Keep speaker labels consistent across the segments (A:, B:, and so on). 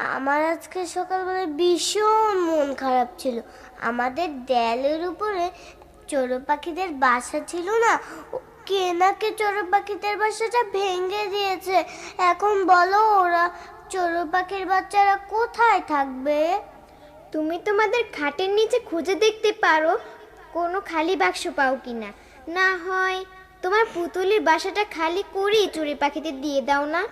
A: আমার আজকে সকালবেলা ভীষণ মন খারাপ ছিল। আমাদের দেয়ালের উপরে চড়ুই পাখিদের বাসা ছিল না, কে নাকি চড়ুই পাখিদের বাসাটা ভেঙে দিয়েছে। এখন বলো, ওরা চড়ুই পাখির বাচ্চারা কোথায় থাকবে?
B: তুমি তোমাদের খাটের নিচে খুঁজে দেখতে পারো কোনো খালি বাক্স পাও কিনা। না হয় তোমার পুতুলের বাসাটা খালি করেই চড়ুই পাখিদের দিয়ে দাও না।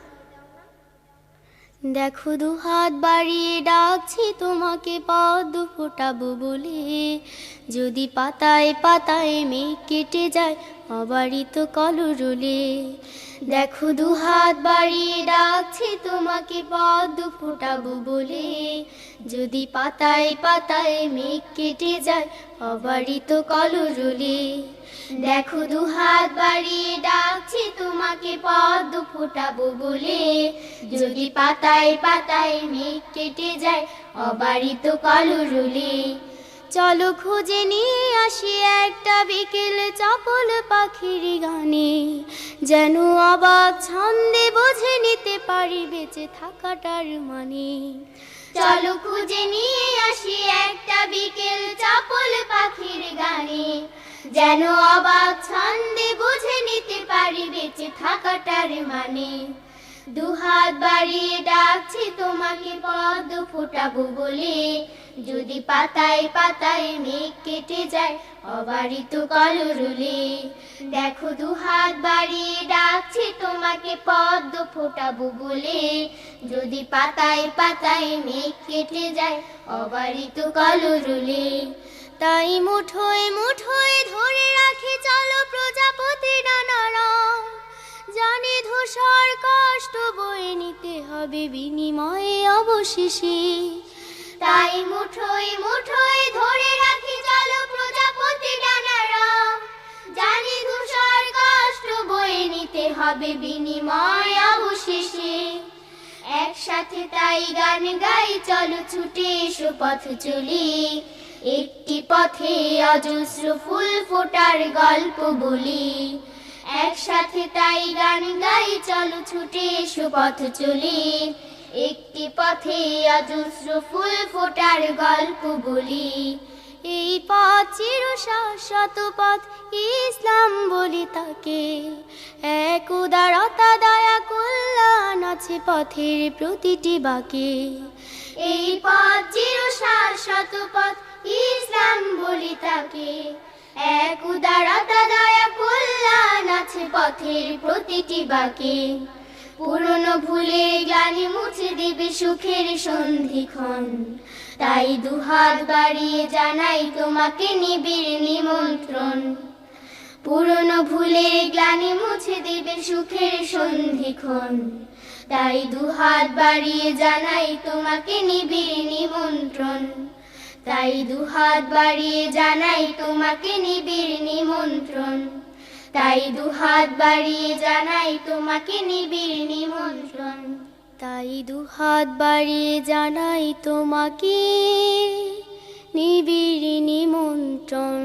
C: দেখো দুহাত বাড়িয়ে ডাকছি তোমাকে, পদ্ম ফোটাবো বলে। যদি পাতায় পাতায় মেঘ কেটে যায় অবারিত কলরলে। দেখো দুহাত বাড়িয়ে ডাকছি তোমাকে, পদ্ম ফোটাবো বলে। যদি পাতায় পাতায় মেঘ কেটে যায় অবারিত কলরলে। দেখো দুহাত বাড়িয়ে ডাকছি তোমাকে, পদ্ম ফোটাবো বলে। যদি পাতায় পাতায় মেঘ কেটে যায় অবারিত কলরলে। চলো খুঁজে নিয়ে আসি একটা বিকেল চপল পাখির গানে, যেন অবাক ছন্দে বুঝে নিতে পারি বেঁচে থাকাটার মানে। চলো খুঁজে নিয়ে আসি একটা বিকেল চপল পাখির গানে, যেন অবাক ছন্দে বুঝে নিতে পারি বেঁচে থাকাটার মানে। দুহাত বাড়িয়ে ডাকছি তোমাকে, পদ্ম ফোটাবো বলে। যদি পাতায় পাতায় মেঘ কেটে যায় অবারিত কলরলে। দেখো দুহাত বাড়িয়ে ডাকছি তোমাকে, পদ্ম ফোটাবো বলে। যদি পাতায় পাতায় মেঘ কেটে যায় অবারিত কলরলে। তাই মুঠোয় মুঠোয় ধরে রাখি চলো প্রজাপতি নানা রং, জানি ধূসর কষ্ট বয়ে নিতে হবে বিনিময়ে অবশেষে। তাই মুঠোয় মুঠোয় ধরে রাখি চলো প্রজাপতি নানা রং, জানি ধূসর কষ্ট বয়ে নিতে হবে বিনিময়ে অবশেষে। একসাথে তাই গান গাই চলো ছুটে এসো পথ চলি, একটি পথে অজস্র ফুল ফোটার গল্প বলি। একসাথে তাই গান গাই চলো ছুটে এসো পথ চলি, একটি পথে অজস্র ফুল ফোটার গল্প বলি। এই পথ চির শাশ্বত পথ, ইসলাম বলি তাকে। এক উদারতা দয়া কল্যাণ আছে পথের প্রতিটি বাঁকে। এই পথ চির শাশ্বত পথ, ইসলাম বলি তাকে। এক উদারতা দয়া কল্যাণ আছে পথের প্রতিটি বাঁকে। পুরনো ভুলে গ্লানি মুছে দিবে সুখের সন্ধিক্ষণ, তাই দুহাত বাড়িয়ে জানাই তোমাকে নিবিড় নিমন্ত্রণ। পুরনো ভুলে গ্লানি মুছে দিবে সুখের সন্ধিক্ষণ, তাই দুহাত বাড়িয়ে জানাই তোমাকে নিবিড় নিমন্ত্রণ। তাই দুহাত বাড়িয়ে জানাই তোমাকে নিবিড় নিমন্ত্রণ। তাই দুহাত বাড়িয়ে জানাই তোমাকে নিবিড় নিমন্ত্রণ। তাই দুহাত বাড়িয়ে জানাই তোমাকে নিবিড় নিমন্ত্রণ।